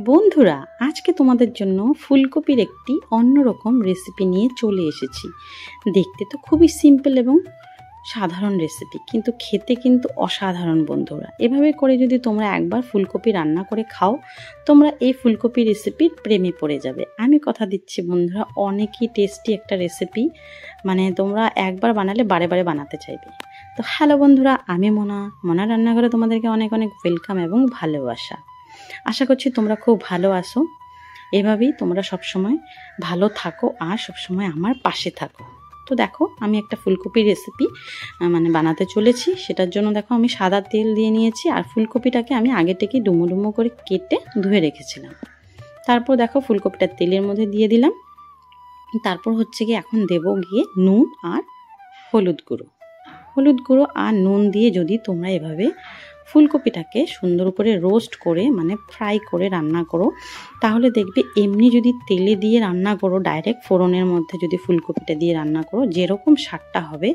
বন্ধুরা, আজকে তোমাদের জন্য ফুলকপির একটি অন্যরকম রেসিপি নিয়ে চলে এসেছি। দেখতে তো খুবই সিম্পল এবং সাধারণ রেসিপি, কিন্তু খেতে কিন্তু অসাধারণ। বন্ধুরা, এভাবে করে যদি তোমরা একবার ফুলকপি রান্না করে খাও, তোমরা এই ফুলকপি রেসিপির প্রেমে পড়ে যাবে। আমি কথা দিচ্ছি বন্ধুরা, অনেকই টেস্টি একটা রেসিপি, মানে তোমরা একবার বানালে বারে বারে বানাতে চাইবে। তো হ্যালো বন্ধুরা, আমি মনা রান্নাঘরে তোমাদেরকে অনেক অনেক ওয়েলকাম এবং ভালোবাসা। আশা করছি তোমরা খুব ভালো আছো। এভাবেই তোমরা সবসময় ভালো থাকো আর সবসময় আমার পাশে থাকো। তো দেখো, আমি একটা ফুলকপির রেসিপি বানাতে চলেছি। সেটার জন্য দেখো, আমি সাদা তেল দিয়ে নিয়েছি আর ফুলকপিটাকে আমি আগে থেকে ডুমো ডুমো করে কেটে ধুয়ে রেখেছিলাম। তারপর দেখো, ফুলকপিটা তেলের মধ্যে দিয়ে দিলাম। তারপর হচ্ছে গিয়ে এখন দেবো গিয়ে নুন আর হলুদ গুঁড়ো আর নুন দিয়ে যদি তোমরা এভাবে ফুলকপিটাকে সুন্দর করে রোস্ট করে ফ্রাই করে রান্না করো, তাহলে দেখবে এমনি যদি তেলে দিয়ে রান্না করো, ডাইরেক্ট ফোড়নের মধ্যে যদি ফুলকপিটা দিয়ে রান্না করো, যেরকম স্বাদটা হবে,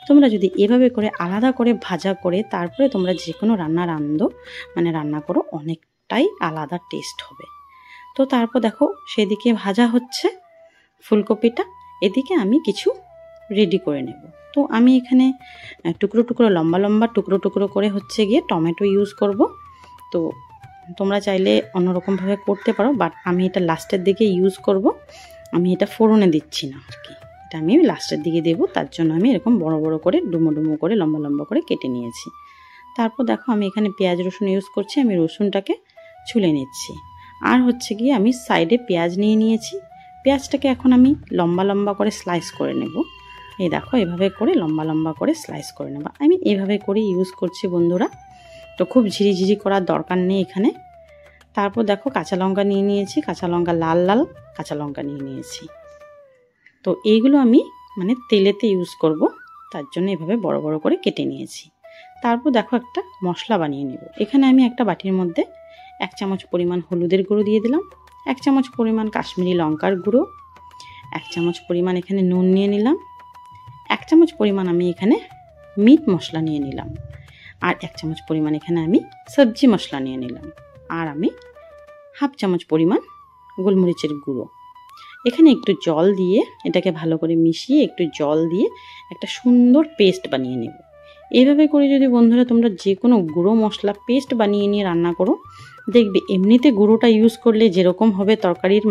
তোমরা যদি এভাবে করে আলাদা করে ভাজা করে তারপরে তোমরা যে কোনো রান্না করো, অনেকটাই আলাদা টেস্ট হবে। তো তারপর দেখো, সেদিকে ভাজা হচ্ছে ফুলকপিটা, এদিকে আমি কিছু রেডি করে নেব। তো আমি এখানে টুকরো লম্বা টুকরো করে হচ্ছে গিয়ে টমেটো ইউজ করব। তো তোমরা চাইলে অন্যরকমভাবে করতে পারো, বাট আমি এটা লাস্টের দিকে ইউজ করব। আমি এটা ফোড়নে দিচ্ছি না আর কি, এটা আমি লাস্টের দিকে দেবো। তার জন্য আমি এরকম বড় বড় করে ডুমো করে লম্বা করে কেটে নিয়েছি। তারপর দেখো, আমি এখানে পেঁয়াজ রসুন ইউজ করছি। আমি রসুনটাকে ছুলে নিচ্ছি। আর হচ্ছে গিয়ে আমি সাইডে পেঁয়াজ নিয়ে নিয়েছি। পেঁয়াজটাকে এখন আমি লম্বা করে স্লাইস করে নেব। এই দেখো, এভাবে করে লম্বা করে স্লাইস করে নেব। আমি এইভাবে করে ইউজ করছি বন্ধুরা। তো খুব ঝিরিঝিরি করার দরকার নেই এখানে। তারপর দেখো, কাঁচা লঙ্কা নিয়ে নিয়েছি, কাঁচা লঙ্কা লাল কাঁচা লঙ্কা নিয়ে নিয়েছি। তো এইগুলো আমি তেলেতে ইউজ করব, তার জন্য এভাবে বড় বড় করে কেটে নিয়েছি। তারপর দেখো, একটা মশলা বানিয়ে নেব। এখানে আমি একটা বাটির মধ্যে 1 চামচ পরিমাণ হলুদের গুঁড়ো দিয়ে দিলাম, 1 চামচ পরিমাণ কাশ্মীরি লঙ্কার গুঁড়ো, 1 চামচ পরিমাণ এখানে নুন নিয়ে নিলাম, 1 চামচ পরিমাণ আমি এখানে মিট মশলা নিয়ে নিলাম, আর 1 চামচ পরিমাণ এখানে আমি সবজি মশলা নিয়ে নিলাম, আর আমি 1/2 চামচ পরিমাণ গোলমরিচের গুঁড়ো। এখানে একটু জল দিয়ে এটাকে ভালো করে মিশিয়ে একটু জল দিয়ে একটা সুন্দর পেস্ট বানিয়ে নেব। এইভাবে করে যদি বন্ধুরা তোমরা যে কোনো গুঁড়ো মশলা পেস্ট বানিয়ে নিয়ে রান্না করো, দেখবে এমনিতে গুঁড়োটা ইউজ করলে যেরকম হবে তরকারির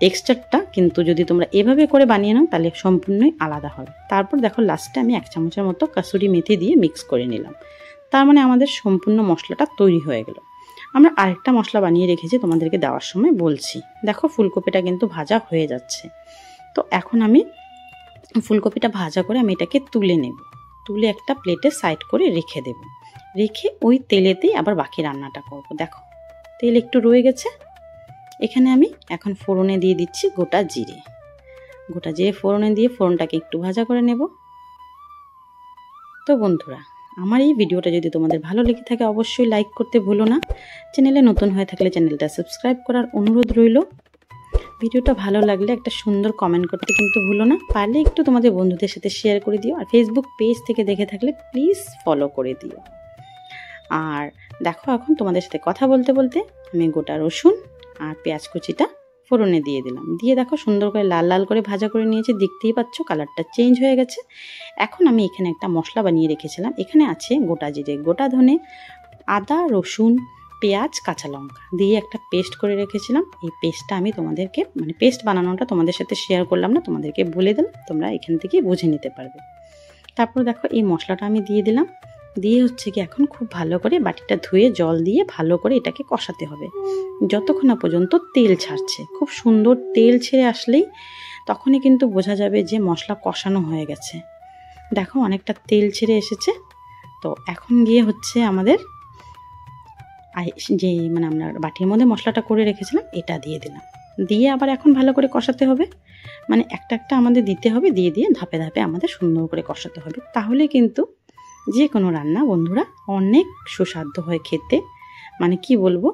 টেক্সচারটা, কিন্তু যদি তোমরা এভাবে করে বানিয়ে নাও তাহলে সম্পূর্ণই আলাদা হবে। তারপর দেখো, লাস্টে আমি 1 চামচের মতো কাসুরি মেথি দিয়ে মিক্স করে নিলাম। তার আমাদের সম্পূর্ণ মশলাটা তৈরি হয়ে গেল। আমরা আরেকটা মশলা বানিয়ে রেখেছি, তোমাদেরকে দেওয়ার সময় বলছি। দেখো, ফুলকপিটা কিন্তু ভাজা হয়ে যাচ্ছে। তো এখন আমি ফুলকপিটা ভাজা করে আমি এটাকে তুলে নেব। তুলে একটা প্লেটে সাইড করে রেখে দেব। রেখে ওই তেলেতেই আবার বাকি রান্নাটা করব। দেখো, তেল একটু রয়ে গেছে। এখানে আমি এখন ফোড়নে দিয়ে দিচ্ছি গোটা জিরে ফোড়নে দিয়ে ফোড়নটাকে একটু ভাজা করে নেব। তো বন্ধুরা, আমার এই ভিডিওটা যদি তোমাদের ভালো লেগে থাকে, অবশ্যই লাইক করতে ভুলো না। চ্যানেলে নতুন হয়ে থাকলে চ্যানেলটা সাবস্ক্রাইব করার অনুরোধ রইল। ভিডিওটা ভালো লাগলে একটা সুন্দর কমেন্ট করতে কিন্তু ভুলো না। পারলে একটু তোমাদের বন্ধুদের সাথে শেয়ার করে দিও। আর ফেসবুক পেজ থেকে দেখে থাকলে প্লিজ ফলো করে দিও। আর দেখো, এখন তোমাদের সাথে কথা বলতে বলতে আমি গোটা রসুন আর পেঁয়াজ কুচিটা ফোড়নে দিয়ে দিলাম। দিয়ে দেখো, সুন্দর করে লাল করে ভাজা করে নিয়েছি। দেখতেই পাচ্ছ কালারটা চেঞ্জ হয়ে গেছে। এখন আমি এখানে একটা মশলা বানিয়ে রেখেছিলাম। এখানে আছে গোটা জিরে, গোটা ধনে, আদা, রসুন, পেঁয়াজ, কাঁচা লঙ্কা দিয়ে একটা পেস্ট করে রেখেছিলাম। এই পেস্টটা আমি তোমাদেরকে পেস্ট বানানোটা তোমাদের সাথে শেয়ার করলাম না, তোমাদেরকে বলে দিলাম, তোমরা এখান থেকে বুঝে নিতে পারবে। তারপর দেখো, এই মশলাটা আমি দিয়ে দিলাম। দিয়ে হচ্ছে কি এখন খুব ভালো করে বাটিটা ধুয়ে জল দিয়ে ভালো করে এটাকে কষাতে হবে যতক্ষণ না পর্যন্ত তেল ছাড়ছে। খুব সুন্দর তেল ছেড়ে আসলেই তখনই কিন্তু বোঝা যাবে যে মশলা কষানো হয়ে গেছে। দেখো, অনেকটা তেল ছেড়ে এসেছে। তো এখন গিয়ে হচ্ছে আমাদের যে আমরা বাটির মধ্যে মশলাটা করে রেখেছিলাম এটা দিয়ে দিলাম। দিয়ে আবার এখন ভালো করে কষাতে হবে। একটা আমাদের দিতে হবে, দিয়ে ধাপে ধাপে আমাদের সুন্দর করে কষাতে হবে। তাহলে কিন্তু যে কোনো রান্না বন্ধুরা অনেক সুস্বাদু হয় খেতে। কি বলবো,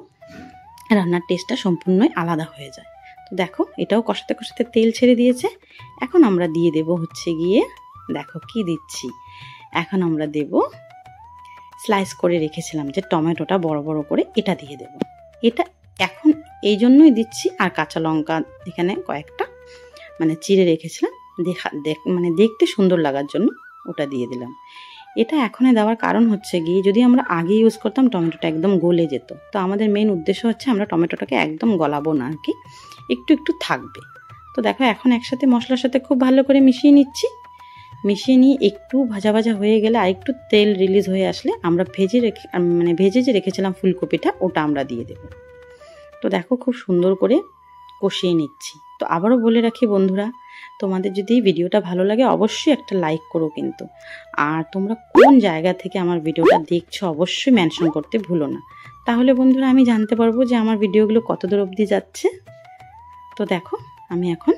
রান্নার টেস্টটা সম্পূর্ণই আলাদা হয়ে যায়। তো দেখো, এটাও কষাতে কষাতে তেল ছেড়ে দিয়েছে। এখন আমরা দিয়ে দেব হচ্ছে গিয়ে, দেখো কি দিচ্ছি, এখন আমরা দেব স্লাইস করে রেখেছিলাম যে টমেটোটা বড় বড় করে, এটা দিয়ে দেব। এটা এখন এই জন্যই দিচ্ছি। আর কাঁচা লঙ্কা এখানে কয়েকটা মানে চিড়ে রেখেছিলাম, মানে দেখতে সুন্দর লাগার জন্য ওটা দিয়ে দিলাম। এটা এখনে দেওয়ার কারণ হচ্ছে গিয়ে যদি আমরা আগে ইউজ করতাম টমেটোটা একদম গলে যেত। তো আমাদের মেন উদ্দেশ্য হচ্ছে আমরা টমেটোটাকে একদম গলাবো না আর কি, একটু একটু থাকবে। তো দেখো এখন একসাথে মশলার সাথে খুব ভালো করে মিশিয়ে নিচ্ছি। মিশিয়ে নিয়ে একটু ভাজা ভাজা হয়ে গেলে আর একটু তেল রিলিজ হয়ে আসলে আমরা ভেজে যে রেখেছিলাম ফুলকপিটা ওটা আমরা দিয়ে দেব। তো দেখো খুব সুন্দর করে কষিয়ে নিচ্ছি। তো আবারও বলে রাখি বন্ধুরা, তোমাদের যদি ভিডিওটা ভালো লাগে অবশ্যই একটা লাইক করো কিন্তু। আর তোমরা কোন জায়গা থেকে আমার ভিডিওটা দেখছো অবশ্যই মেনশন করতে ভুলো না, তাহলে বন্ধুরা আমি জানতে পারবো যে আমার ভিডিওগুলো কত দূর অবধি যাচ্ছে। তো দেখো আমি এখন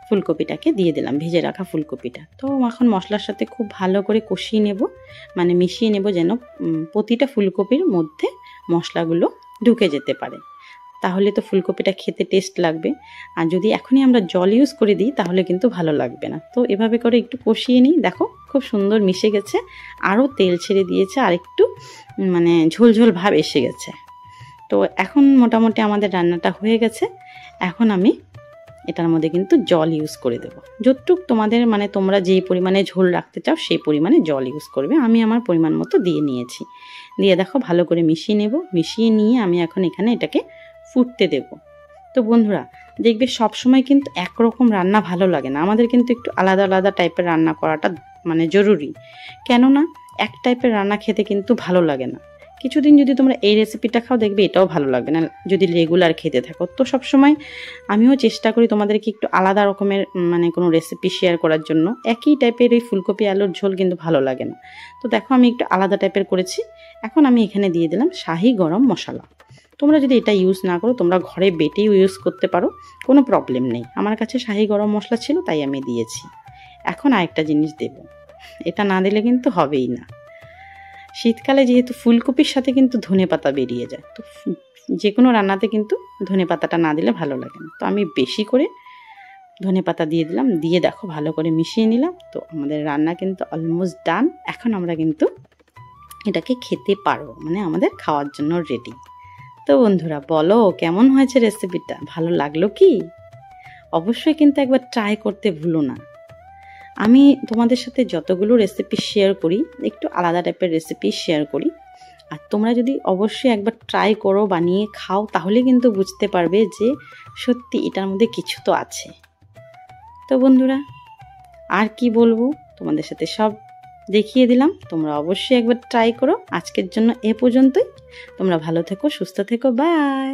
ফুলকপিটাকে দিয়ে দিলাম, ভেজে রাখা ফুলকপিটা। তো এখন মশলার সাথে খুব ভালো করে কষিয়ে নেব, মানে মিশিয়ে নেব যেন প্রতিটা ফুলকপির মধ্যে মশলাগুলো ঢুকে যেতে পারে, তাহলে তো ফুলকপিটা খেতে টেস্ট লাগবে। আর যদি এখনই আমরা জল ইউজ করে দিই তাহলে কিন্তু ভালো লাগবে না। তো এভাবে করে একটু কষিয়ে নিই। দেখো খুব সুন্দর মিশে গেছে, আরও তেল ছেড়ে দিয়েছে, আর একটু মানে ঝোলঝোল ভাব এসে গেছে। তো এখন মোটামুটি আমাদের রান্নাটা হয়ে গেছে। এখন আমি এটার মধ্যে কিন্তু জল ইউজ করে দেবো, যতটুক তোমাদের মানে তোমরা যেই পরিমাণে ঝোল রাখতে চাও সেই পরিমাণে জল ইউজ করবে। আমি আমার পরিমাণ মতো দিয়ে নিয়েছি। দিয়ে দেখো ভালো করে মিশিয়ে নেব। মিশিয়ে নিয়ে আমি এখন এখানে এটাকে ফুটতে দেব। তো বন্ধুরা দেখবে সবসময় কিন্তু একরকম রান্না ভালো লাগে না, আমাদের কিন্তু একটু আলাদা আলাদা টাইপের রান্না করাটা মানে জরুরি। কেননা এক টাইপের রান্না খেতে কিন্তু ভালো লাগে না। কিছুদিন যদি তোমরা এই রেসিপিটা খাও দেখবে এটাও ভালো লাগবে না যদি রেগুলার খেতে থাকো। তো সবসময় আমিও চেষ্টা করি তোমাদেরকে একটু আলাদা রকমের মানে কোনো রেসিপি শেয়ার করার জন্য। একই টাইপের এই ফুলকপি আলুর ঝোল কিন্তু ভালো লাগে না। তো দেখো আমি একটু আলাদা টাইপের করেছি। এখন আমি এখানে দিয়ে দিলাম শাহি গরম মশলা। তোমরা যদি এটা ইউজ না করো তোমরা ঘরে বেটেও ইউজ করতে পারো, কোনো প্রবলেম নেই। আমার কাছে শাহি গরম মশলা ছিল তাই আমি দিয়েছি। এখন আরেকটা জিনিস দেব, এটা না দিলে কিন্তু হবেই না। শীতকালে যেহেতু ফুলকপির সাথে কিন্তু ধনেপাতা বেরিয়ে যায়, তো যে কোনো রান্নাতে কিন্তু ধনেপাতাটা না দিলে ভালো লাগে না। তো আমি বেশি করে ধনেপাতা দিয়ে দিলাম, দিয়ে দেখো ভালো করে মিশিয়ে নিলাম। তো আমাদের রান্না কিন্তু অলমোস্ট ডান। এখন আমরা কিন্তু এটাকে খেতে পারবো, মানে আমাদের খাওয়ার জন্য রেডি। তো বন্ধুরা বলো কেমন হয়েছে রেসিপিটা, ভালো লাগলো কি? অবশ্যই কিন্তু একবার ট্রাই করতে ভুলো না। আমি তোমাদের সাথে যতগুলো রেসিপি শেয়ার করি একটু আলাদা টাইপের রেসিপি শেয়ার করি। আর তোমরা যদি অবশ্যই একবার ট্রাই করো, বানিয়ে খাও, তাহলে কিন্তু বুঝতে পারবে যে সত্যি এটার মধ্যে কিছু তো আছে। তো বন্ধুরা আর কি বলবো, তোমাদের সাথে সব দেখিয়ে দিলাম। তোমরা অবশ্যই একবার ট্রাই করো। আজকের জন্য এ পর্যন্তই। তোমরা ভালো থেকো, সুস্থ থেকো, বাই।